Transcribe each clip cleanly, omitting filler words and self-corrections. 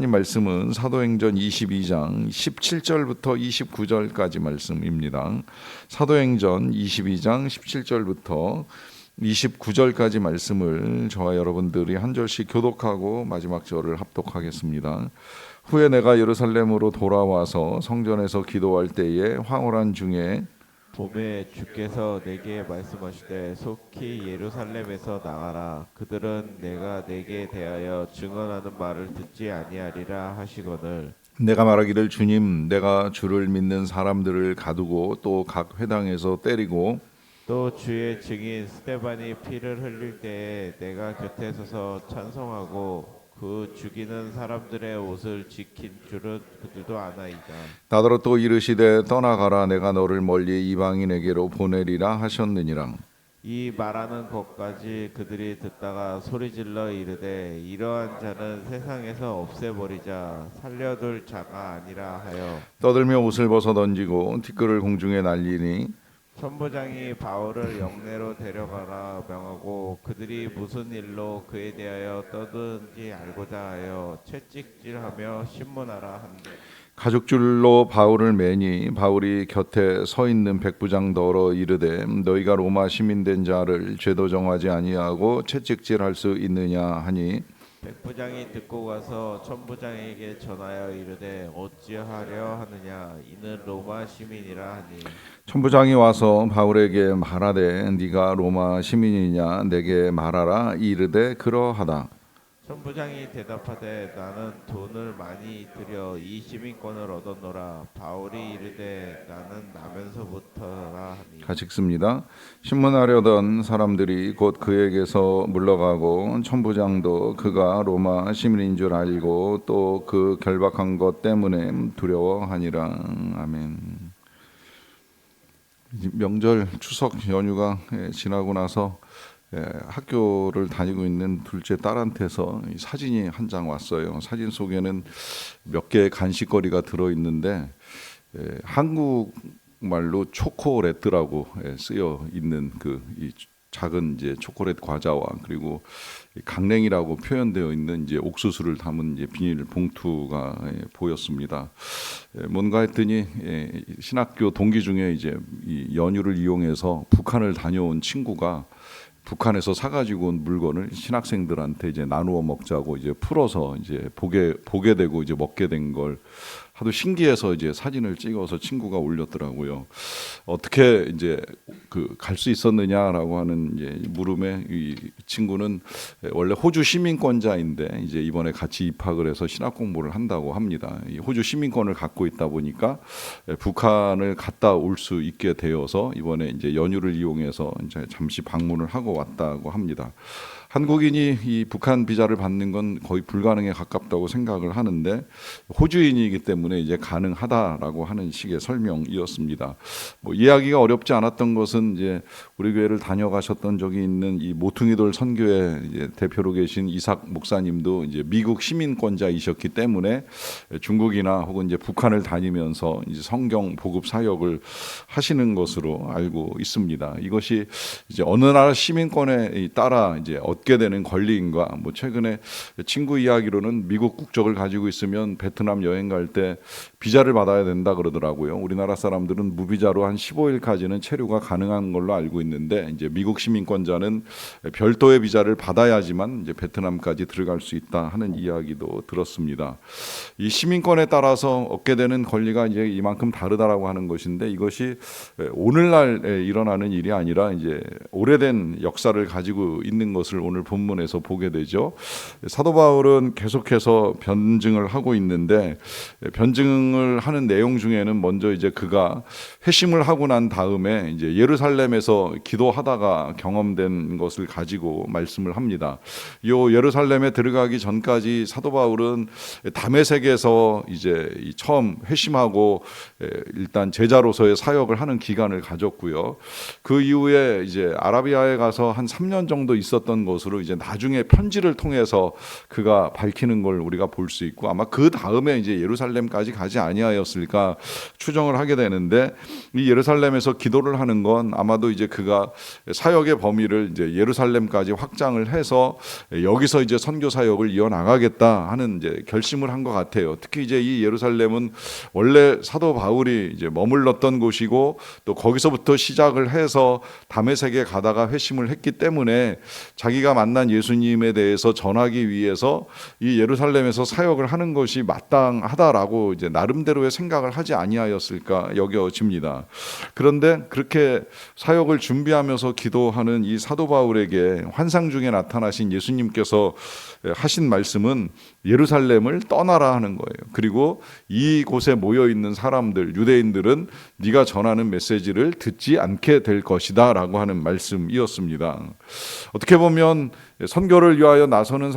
이 말씀은 사도행전 22장 17절부터 29절까지 말씀입니다. 사도행전 22장 17절부터 29절까지 말씀을 저와 여러분들이 한 절씩 교독하고 마지막 절을 합독하겠습니다. 후에 내가 예루살렘으로 돌아와서 성전에서 기도할 때에 황홀한 중에 봄에 주께서 내게 말씀하시되 속히 예루살렘에서 나가라. 그들은 내가 내게 대하여 증언하는 말을 듣지 아니하리라 하시거늘 내가 말하기를 주님 내가 주를 믿는 사람들을 가두고 또 각 회당에서 때리고 또 주의 증인 스데반이 피를 흘릴 때에 내가 곁에 서서 찬송하고 그 죽이는 사람들의 옷을 지킨 줄은 그들도 아나이다. 나더러 또 이르시되 떠나가라 내가 너를 멀리 이방인에게로 보내리라 하셨느니라. 이 말하는 것까지 그들이 듣다가 소리질러 이르되 이러한 자는 세상에서 없애버리자 살려둘 자가 아니라 하여 떠들며 옷을 벗어 던지고 티끌을 공중에 날리니 천부장이 바울을 영내로 데려가라 명하고 그들이 무슨 일로 그에 대하여 떠드는지 알고자 하여 채찍질하며 신문하라 한대. 가죽줄로 바울을 매니 바울이 곁에 서 있는 백부장더러 이르되 너희가 로마 시민 된 자를 죄도 정하지 아니하고 채찍질할 수 있느냐 하니 백부장이 듣고 가서 천부장에게 전하여 이르되 어찌하려 하느냐 이는 로마 시민이라 하니 천부장이 와서 바울에게 말하되 네가 로마 시민이냐 내게 말하라 이르되 그러하다. 천부장이 대답하되 나는 돈을 많이 들여 이 시민권을 얻었노라. 바울이 이르되 나는 나면서부터라 하니 같이 읽습니다. 신문하려던 사람들이 곧 그에게서 물러가고 천부장도 그가 로마 시민인 줄 알고 또 그 결박한 것 때문에 두려워하니라. 아멘. 명절 추석 연휴가 지나고 나서 학교를 다니고 있는 둘째 딸한테서 사진이 한 장 왔어요. 사진 속에는 몇 개의 간식거리가 들어 있는데 한국말로 초코레트라고 쓰여 있는 이 작은 이제 초콜릿 과자와 그리고 강냉이라고 표현되어 있는 이제 옥수수를 담은 이제 비닐 봉투가 보였습니다. 뭔가 했더니 신학교 동기 중에 이제 이 연휴를 이용해서 북한을 다녀온 친구가 북한에서 사가지고 온 물건을 신학생들한테 이제 나누어 먹자고 이제 풀어서 이제 보게 되고 이제 먹게 된 걸 하도 신기해서 이제 사진을 찍어서 친구가 올렸더라고요. 어떻게 이제 갈 수 있었느냐라고 하는 이제 물음에 이 친구는 원래 호주 시민권자인데 이제 이번에 같이 입학을 해서 신학 공부를 한다고 합니다. 이 호주 시민권을 갖고 있다 보니까 북한을 갔다 올 수 있게 되어서 이번에 이제 연휴를 이용해서 이제 잠시 방문을 하고 왔다고 합니다. 한국인이 이 북한 비자를 받는 건 거의 불가능에 가깝다고 생각을 하는데 호주인이기 때문에 이제 가능하다라고 하는 식의 설명이었습니다. 뭐 이해하기가 어렵지 않았던 것은 이제 우리 교회를 다녀가셨던 적이 있는 이 모퉁이돌 선교회 이제 대표로 계신 이삭 목사님도 이제 미국 시민권자이셨기 때문에 중국이나 혹은 이제 북한을 다니면서 이제 성경 보급 사역을 하시는 것으로 알고 있습니다. 이것이 이제 어느 나라 시민권에 따라 이제 얻게 되는 권리인가? 뭐 최근에 친구 이야기로는 미국 국적을 가지고 있으면 베트남 여행 갈 때 비자를 받아야 된다 그러더라고요. 우리나라 사람들은 무비자로 한 15일까지는 체류가 가능한 걸로 알고 있는데 이제 미국 시민권자는 별도의 비자를 받아야지만 이제 베트남까지 들어갈 수 있다 하는 이야기도 들었습니다. 이 시민권에 따라서 얻게 되는 권리가 이제 이만큼 다르다라고 하는 것인데 이것이 오늘날 일어나는 일이 아니라 이제 오래된 역사를 가지고 있는 것을 오늘 본문에서 보게 되죠. 사도 바울은 계속해서 변증을 하고 있는데 변증을 하는 내용 중에는 먼저 이제 그가 회심을 하고 난 다음에 이제 예루살렘에서 기도하다가 경험된 것을 가지고 말씀을 합니다. 요 예루살렘에 들어가기 전까지 사도 바울은 다메섹에서 이제 처음 회심하고 일단 제자로서의 사역을 하는 기간을 가졌고요. 그 이후에 이제 아라비아에 가서 한 3년 정도 있었던 것을 것으로 이제 나중에 편지를 통해서 그가 밝히는 걸 우리가 볼 수 있고, 아마 그 다음에 이제 예루살렘까지 가지 아니하였을까 추정을 하게 되는데, 이 예루살렘에서 기도를 하는 건 아마도 이제 그가 사역의 범위를 이제 예루살렘까지 확장을 해서 여기서 이제 선교 사역을 이어나가겠다 하는 이제 결심을 한 것 같아요. 특히 이제 이 예루살렘은 원래 사도 바울이 이제 머물렀던 곳이고, 또 거기서부터 시작을 해서 다메섹에 가다가 회심을 했기 때문에 자기가 만난 예수님에 대해서 전하기 위해서 이 예루살렘에서 사역을 하는 것이 마땅하다라고 이제 나름대로의 생각을 하지 아니하였을까 여겨집니다. 그런데 그렇게 사역을 준비하면서 기도하는 이 사도 바울에게 환상 중에 나타나신 예수님께서 하신 말씀은 예루살렘을 떠나라 하는 거예요. 그리고 이곳에 모여 있는 사람들, 유대인들은 네가 전하는 메시지를 듣지 않게 될 것이다 라고 하는 말씀이었습니다. 어떻게 보면 선교를 위하여 나서는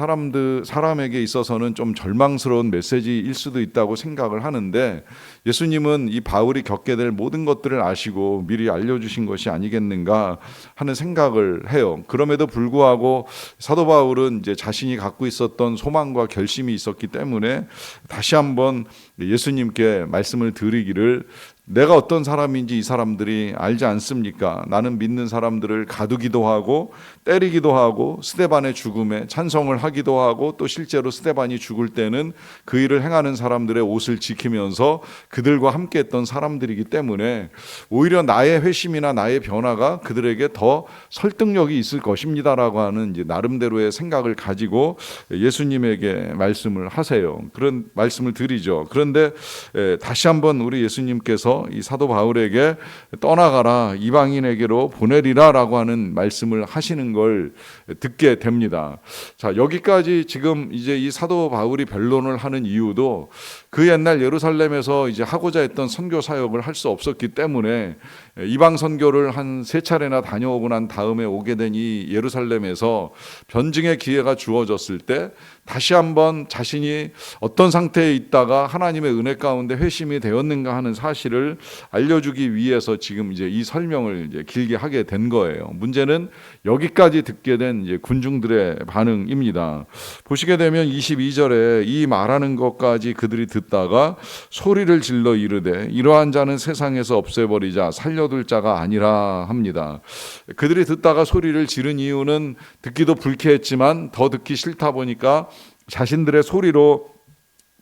사람에게 있어서는 좀 절망스러운 메시지일 수도 있다고 생각을 하는데, 예수님은 이 바울이 겪게 될 모든 것들을 아시고 미리 알려주신 것이 아니겠는가 하는 생각을 해요. 그럼에도 불구하고 사도 바울은 이제 자신이 갖고 있었던 소망과 결심이 있었기 때문에 다시 한번 예수님께 말씀을 드리기를, 내가 어떤 사람인지 이 사람들이 알지 않습니까? 나는 믿는 사람들을 가두기도 하고 때리기도 하고 스데반의 죽음에 찬성을 하기도 하고, 또 실제로 스데반이 죽을 때는 그 일을 행하는 사람들의 옷을 지키면서 그들과 함께 했던 사람들이기 때문에 오히려 나의 회심이나 나의 변화가 그들에게 더 설득력이 있을 것입니다라고 하는 이제 나름대로의 생각을 가지고 예수님에게 말씀을 하세요. 그런 말씀을 드리죠. 그런데 다시 한번 우리 예수님께서 이 사도 바울에게 떠나가라, 이방인에게로 보내리라라고 하는 말씀을 하시는 걸 듣게 됩니다. 자, 여기까지 지금 이제 이 사도 바울이 변론을 하는 이유도 그 옛날 예루살렘에서 이제 하고자 했던 선교 사역을 할 수 없었기 때문에 이방 선교를 한 3차례나 다녀오고 난 다음에 오게 된 이 예루살렘에서 변증의 기회가 주어졌을 때 다시 한번 자신이 어떤 상태에 있다가 하나님의 은혜 가운데 회심이 되었는가 하는 사실을 알려주기 위해서 지금 이제 이 설명을 이제 길게 하게 된 거예요. 문제는 여기까지 듣게 된 이제 군중들의 반응입니다. 보시게 되면 22절에 이 말하는 것까지 그들이 듣다가 소리를 질러 이르되 이러한 자는 세상에서 없애버리자 살려둘 자가 아니라 합니다. 그들이 듣다가 소리를 지른 이유는 듣기도 불쾌했지만 더 듣기 싫다 보니까 자신들의 소리로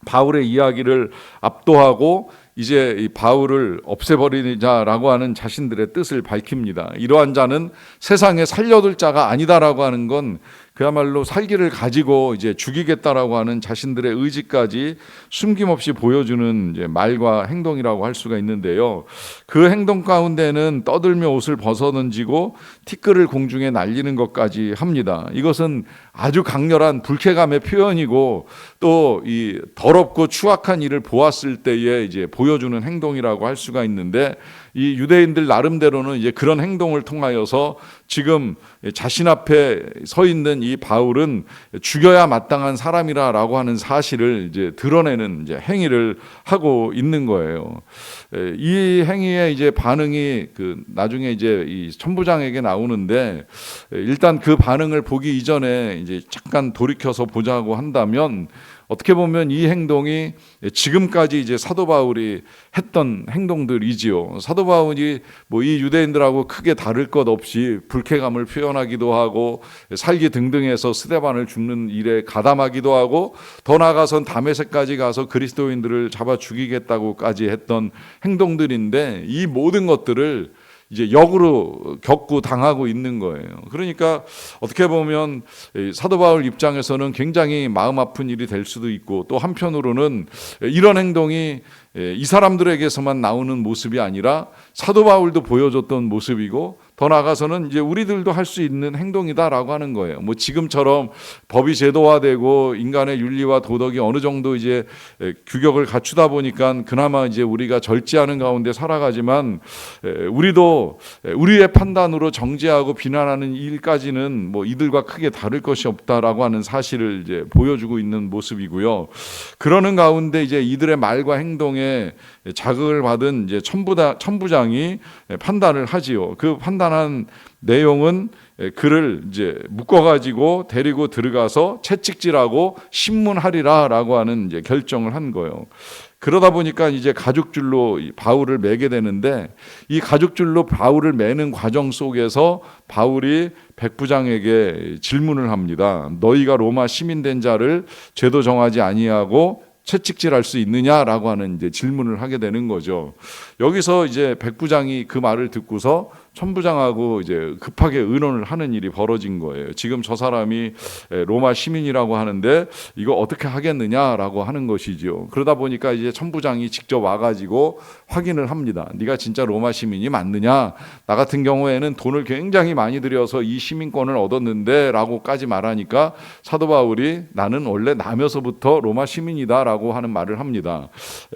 바울의 이야기를 압도하고 이제 이 바울을 없애버리자라고 하는 자신들의 뜻을 밝힙니다. 이러한 자는 세상에 살려둘 자가 아니다라고 하는 건 그야말로 살기를 가지고 이제 죽이겠다라고 하는 자신들의 의지까지 숨김없이 보여주는 이제 말과 행동이라고 할 수가 있는데요. 그 행동 가운데는 떠들며 옷을 벗어던지고 티끌을 공중에 날리는 것까지 합니다. 이것은 아주 강렬한 불쾌감의 표현이고 또 이 더럽고 추악한 일을 보았을 때에 이제 보여주는 행동이라고 할 수가 있는데, 이 유대인들 나름대로는 이제 그런 행동을 통하여서 지금 자신 앞에 서 있는 이 바울은 죽여야 마땅한 사람이라고 하는 사실을 이제 드러내는 이제 행위를 하고 있는 거예요. 이 행위의 이제 반응이 나중에 이제 이 천부장에게 나오는데, 일단 그 반응을 보기 이전에 이제 잠깐 돌이켜서 보자고 한다면, 어떻게 보면 이 행동이 지금까지 이제 사도 바울이 했던 행동들이지요. 사도 바울이 뭐 이 유대인들하고 크게 다를 것 없이 불쾌감을 표현하기도 하고 살기 등등해서 스데반을 죽는 일에 가담하기도 하고 더 나아가선 다메섹까지 가서 그리스도인들을 잡아 죽이겠다고까지 했던 행동들인데, 이 모든 것들을 이제 역으로 겪고 당하고 있는 거예요. 그러니까 어떻게 보면 사도 바울 입장에서는 굉장히 마음 아픈 일이 될 수도 있고, 또 한편으로는 이런 행동이 이 사람들에게서만 나오는 모습이 아니라 사도 바울도 보여줬던 모습이고, 더 나아가서는 이제 우리들도 할 수 있는 행동이다라고 하는 거예요. 뭐 지금처럼 법이 제도화되고 인간의 윤리와 도덕이 어느 정도 이제 규격을 갖추다 보니까 그나마 이제 우리가 절제하는 가운데 살아가지만, 우리도 우리의 판단으로 정죄하고 비난하는 일까지는 뭐 이들과 크게 다를 것이 없다라고 하는 사실을 이제 보여주고 있는 모습이고요. 그러는 가운데 이제 이들의 말과 행동에 자극을 받은 이제 천부장이 판단을 하지요. 그 판단 판단한 내용은 그를 이제 묶어가지고 데리고 들어가서 채찍질하고 신문하리라라고 하는 이제 결정을 한 거예요. 그러다 보니까 이제 가죽줄로 바울을 매게 되는데 이 가죽줄로 바울을 매는 과정 속에서 바울이 백부장에게 질문을 합니다. 너희가 로마 시민된 자를 죄도 정하지 아니하고 채찍질할 수 있느냐라고 하는 이제 질문을 하게 되는 거죠. 여기서 이제 백부장이 그 말을 듣고서 천부장하고 이제 급하게 의논을 하는 일이 벌어진 거예요. 지금 저 사람이 로마 시민이라고 하는데 이거 어떻게 하겠느냐라고 하는 것이죠. 그러다 보니까 이제 천부장이 직접 와가지고 확인을 합니다. 네가 진짜 로마 시민이 맞느냐? 나 같은 경우에는 돈을 굉장히 많이 들여서 이 시민권을 얻었는데라고까지 말하니까 사도 바울이 나는 원래 나면서부터 로마 시민이다라고 하는 말을 합니다.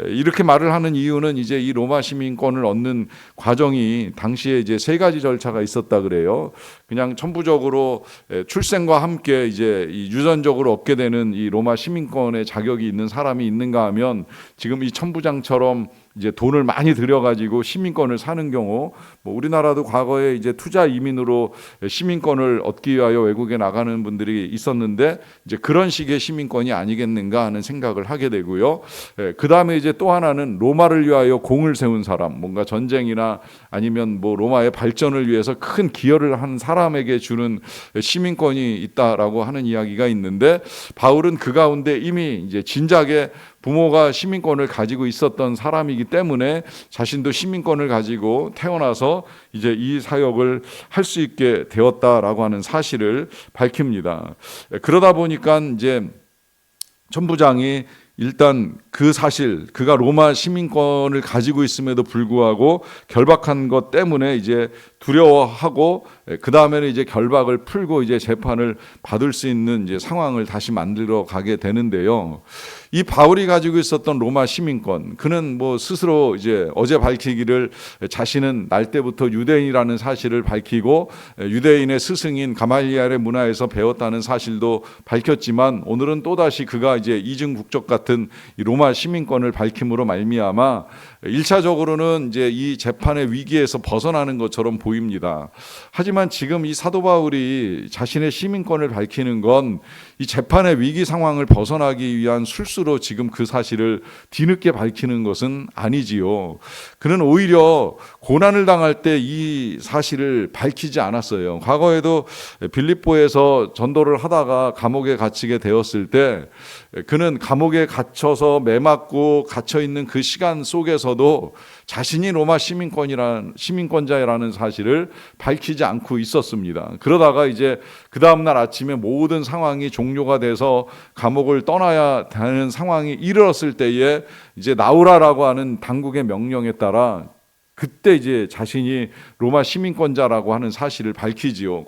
이렇게 말을 하는 이유는 이제 이 로마 시민권을 얻는 과정이 당시에 이제 세 가지 절차가 있었다 그래요. 그냥 천부적으로 출생과 함께 이제 유전적으로 얻게 되는 이 로마 시민권의 자격이 있는 사람이 있는가 하면 지금 이 천부장처럼 이제 돈을 많이 들여가지고 시민권을 사는 경우, 뭐 우리나라도 과거에 이제 투자 이민으로 시민권을 얻기 위하여 외국에 나가는 분들이 있었는데 이제 그런 식의 시민권이 아니겠는가 하는 생각을 하게 되고요. 그 다음에 이제 또 하나는 로마를 위하여 공을 세운 사람, 뭔가 전쟁이나 아니면 뭐 로마의 발전을 위해서 큰 기여를 한 사람에게 주는 시민권이 있다라고 하는 이야기가 있는데 바울은 그 가운데 이미 이제 진작에 부모가 시민권을 가지고 있었던 사람이기 때문에 자신도 시민권을 가지고 태어나서 이제 이 사역을 할 수 있게 되었다라고 하는 사실을 밝힙니다. 그러다 보니까 이제 천부장이 일단 그 사실, 그가 로마 시민권을 가지고 있음에도 불구하고 결박한 것 때문에 이제 두려워하고 그 다음에는 이제 결박을 풀고 이제 재판을 받을 수 있는 이제 상황을 다시 만들어 가게 되는데요. 이 바울이 가지고 있었던 로마 시민권, 그는 뭐 스스로 이제 어제 밝히기를 자신은 날 때부터 유대인이라는 사실을 밝히고 유대인의 스승인 가말리엘의 문화에서 배웠다는 사실도 밝혔지만 오늘은 또다시 그가 이제 이중 국적 같은 이 로마 시민권을 밝힘으로 말미암아 1차적으로는 이제 이 재판의 위기에서 벗어나는 것처럼 보입니다. 하지만 지금 이 사도 바울이 자신의 시민권을 밝히는 건 이 재판의 위기 상황을 벗어나기 위한 술수로 지금 그 사실을 뒤늦게 밝히는 것은 아니지요. 그는 오히려 고난을 당할 때 이 사실을 밝히지 않았어요. 과거에도 빌립보에서 전도를 하다가 감옥에 gat히게 되었을 때 그는 감옥에 갇혀서 매맞고 갇혀 있는 그 시간 속에서도 자신이 로마 시민권자라는 사실을 밝히지 않고 있었습니다. 그러다가 이제 그 다음날 아침에 모든 상황이 종료가 돼서 감옥을 떠나야 하는 상황이 이르렀을 때에 이제 나오라라고 하는 당국의 명령에 따라 그때 이제 자신이 로마 시민권자라고 하는 사실을 밝히지요.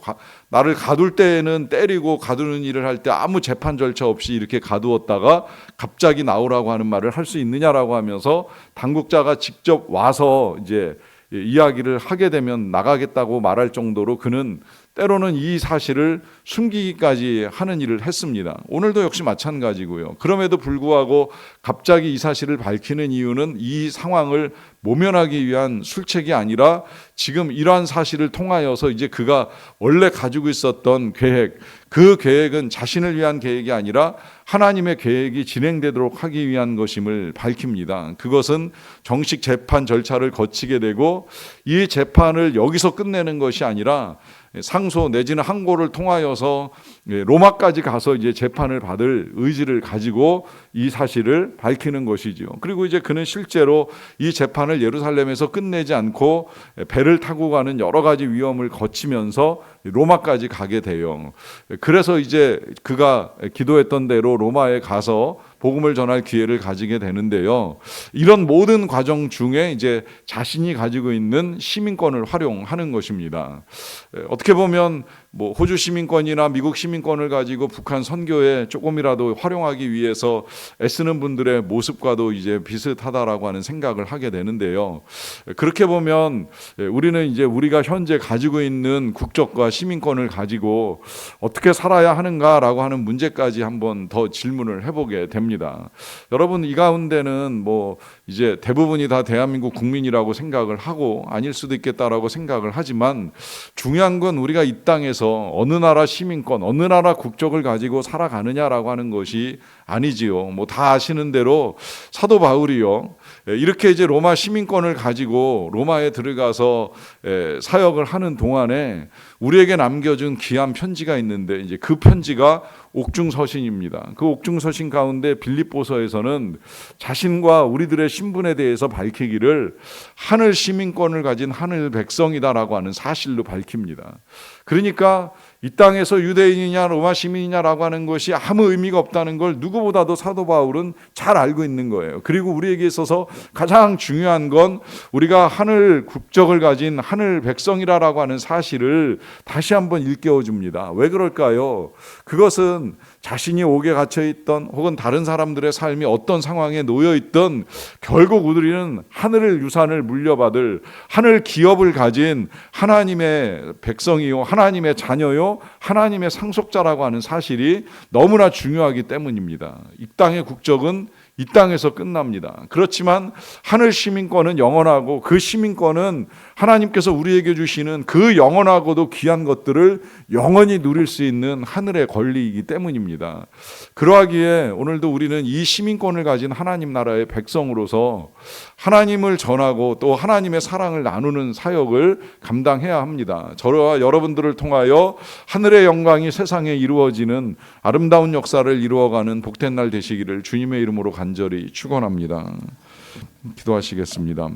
나를 가둘 때에는 때리고 가두는 일을 할 때 아무 재판 절차 없이 이렇게 가두었다가 갑자기 나오라고 하는 말을 할 수 있느냐라고 하면서 당국자가 직접 와서 이제 이야기를 하게 되면 나가겠다고 말할 정도로 그는 때로는 이 사실을 숨기기까지 하는 일을 했습니다. 오늘도 역시 마찬가지고요. 그럼에도 불구하고 갑자기 이 사실을 밝히는 이유는 이 상황을 모면하기 위한 술책이 아니라 지금 이러한 사실을 통하여서 이제 그가 원래 가지고 있었던 계획, 그 계획은 자신을 위한 계획이 아니라 하나님의 계획이 진행되도록 하기 위한 것임을 밝힙니다. 그것은 정식 재판 절차를 거치게 되고 이 재판을 여기서 끝내는 것이 아니라 상소 내지는 항고를 통하여서 로마까지 가서 이제 재판을 받을 의지를 가지고 이 사실을 밝히는 것이지요. 그리고 이제 그는 실제로 이 재판을 예루살렘에서 끝내지 않고 배를 타고 가는 여러 가지 위험을 거치면서 로마까지 가게 돼요. 그래서 이제 그가 기도했던 대로 로마에 가서 복음을 전할 기회를 가지게 되는데요. 이런 모든 과정 중에 이제 자신이 가지고 있는 시민권을 활용하는 것입니다. 어떻게 보면 뭐 호주 시민권이나 미국 시민권을 가지고 북한 선교에 조금이라도 활용하기 위해서 애쓰는 분들의 모습과도 이제 비슷하다라고 하는 생각을 하게 되는데요. 그렇게 보면 우리는 이제 우리가 현재 가지고 있는 국적과 시민권을 가지고 어떻게 살아야 하는가라고 하는 문제까지 한번 더 질문을 해보게 됩니다. 여러분, 이 가운데는 뭐 이제 대부분이 다 대한민국 국민이라고 생각을 하고 아닐 수도 있겠다라고 생각을 하지만 중요한 건 우리가 이 땅에서 어느 나라 시민권, 어느 나라 국적을 가지고 살아가느냐라고 하는 것이 아니지요. 뭐 다 아시는 대로 사도 바울이요, 이렇게 이제 로마 시민권을 가지고 로마에 들어가서 사역을 하는 동안에 우리에게 남겨준 귀한 편지가 있는데 이제 그 편지가 옥중서신입니다. 그 옥중서신 가운데 빌립보서에서는 자신과 우리들의 신분에 대해서 밝히기를 하늘 시민권을 가진 하늘 백성이다라고 하는 사실로 밝힙니다. 그러니까 이 땅에서 유대인이냐 로마 시민이냐라고 하는 것이 아무 의미가 없다는 걸 누구보다도 사도 바울은 잘 알고 있는 거예요. 그리고 우리에게 있어서 가장 중요한 건 우리가 하늘 국적을 가진 하늘 백성이라고 하는 사실을 다시 한번 일깨워 줍니다. 왜 그럴까요? 그것은 자신이 옥에 갇혀있던 혹은 다른 사람들의 삶이 어떤 상황에 놓여있던 결국 우리는 하늘의 유산을 물려받을 하늘 기업을 가진 하나님의 백성이요, 하나님의 자녀요, 하나님의 상속자라고 하는 사실이 너무나 중요하기 때문입니다. 이 땅의 국적은 이 땅에서 끝납니다. 그렇지만 하늘 시민권은 영원하고 그 시민권은 하나님께서 우리에게 주시는 그 영원하고도 귀한 것들을 영원히 누릴 수 있는 하늘의 권리이기 때문입니다. 그러하기에 오늘도 우리는 이 시민권을 가진 하나님 나라의 백성으로서 하나님을 전하고 또 하나님의 사랑을 나누는 사역을 감당해야 합니다. 저와 여러분들을 통하여 하늘의 영광이 세상에 이루어지는 아름다운 역사를 이루어가는 복된 날 되시기를 주님의 이름으로 간절히 축원합니다. 기도하시겠습니다.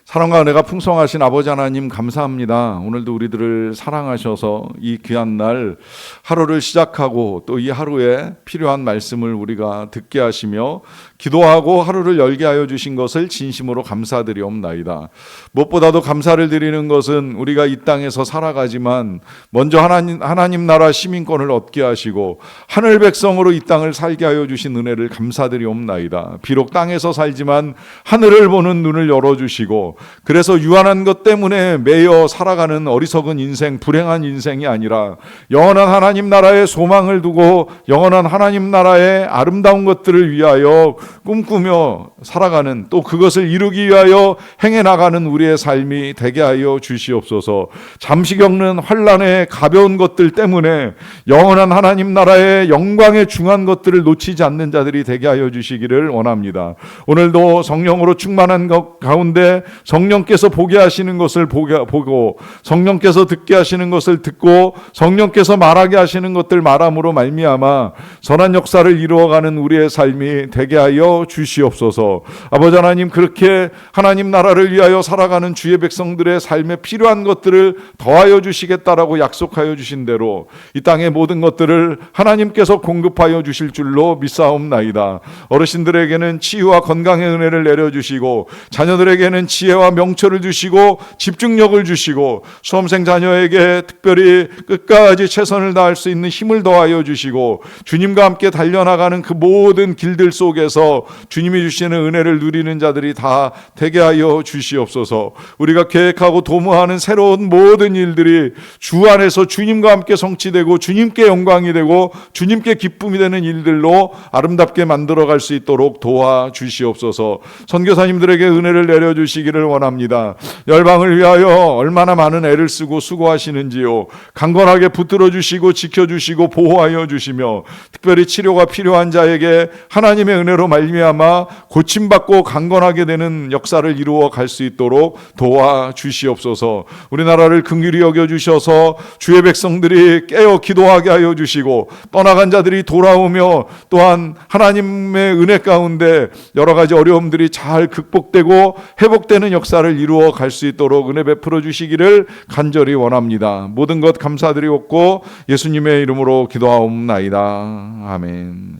사랑과 은혜가 풍성하신 아버지 하나님 감사합니다. 오늘도 우리들을 사랑하셔서 이 귀한 날 하루를 시작하고 또 이 하루에 필요한 말씀을 우리가 듣게 하시며 기도하고 하루를 열게 하여 주신 것을 진심으로 감사드리옵나이다. 무엇보다도 감사를 드리는 것은 우리가 이 땅에서 살아가지만 먼저 하나님 나라 시민권을 얻게 하시고 하늘 백성으로 이 땅을 살게 하여 주신 은혜를 감사드리옵나이다. 비록 땅에서 살지만 하늘을 보는 눈을 열어주시고 그래서 유한한 것 때문에 매여 살아가는 어리석은 인생, 불행한 인생이 아니라 영원한 하나님 나라의 소망을 두고 영원한 하나님 나라의 아름다운 것들을 위하여 꿈꾸며 살아가는, 또 그것을 이루기 위하여 행해 나가는 우리의 삶이 되게 하여 주시옵소서. 잠시 겪는 환난의 가벼운 것들 때문에 영원한 하나님 나라의 영광의 중요한 것들을 놓치지 않는 자들이 되게 하여 주시기를 원합니다. 오늘도 성령으로 충만한 것 가운데 성령께서 보게 하시는 것을 보고 성령께서 듣게 하시는 것을 듣고 성령께서 말하게 하시는 것들 말함으로 말미암아 선한 역사를 이루어가는 우리의 삶이 되게 하여 주시옵소서. 아버지 하나님, 그렇게 하나님 나라를 위하여 살아가는 주의 백성들의 삶에 필요한 것들을 더하여 주시겠다라고 약속하여 주신 대로 이 땅의 모든 것들을 하나님께서 공급하여 주실 줄로 믿사옵나이다. 어르신들에게는 치유와 건강의 은혜를 내려주시고 자녀들에게는 지혜와 명철을 주시고 집중력을 주시고 수험생 자녀에게 특별히 끝까지 최선을 다할 수 있는 힘을 더하여 주시고 주님과 함께 달려나가는 그 모든 길들 속에서 주님이 주시는 은혜를 누리는 자들이 다 되게 하여 주시옵소서. 우리가 계획하고 도모하는 새로운 모든 일들이 주 안에서 주님과 함께 성취되고 주님께 영광이 되고 주님께 기쁨이 되는 일들로 아름답게 만들어갈 수 있도록 도와주시옵소서. 선교사님들에게 은혜를 내려주시기를 원합니다. 열방을 위하여 얼마나 많은 애를 쓰고 수고하시는지요. 강건하게 붙들어 주시고 지켜주시고 보호하여 주시며 특별히 치료가 필요한 자에게 하나님의 은혜로 말미암아 고침받고 강건하게 되는 역사를 이루어 갈 수 있도록 도와주시옵소서. 우리나라를 긍휼히 여겨주셔서 주의 백성들이 깨어 기도하게 하여 주시고 떠나간 자들이 돌아오며 또한 하나님의 은혜 가운데 여러 가지 어려움들이 잘 극복되고 회복되는 역사를 이루어 갈 수 있도록 은혜 베풀어 주시기를 간절히 원합니다. 모든 것 감사드리옵고 예수님의 이름으로 기도하옵나이다. 아멘.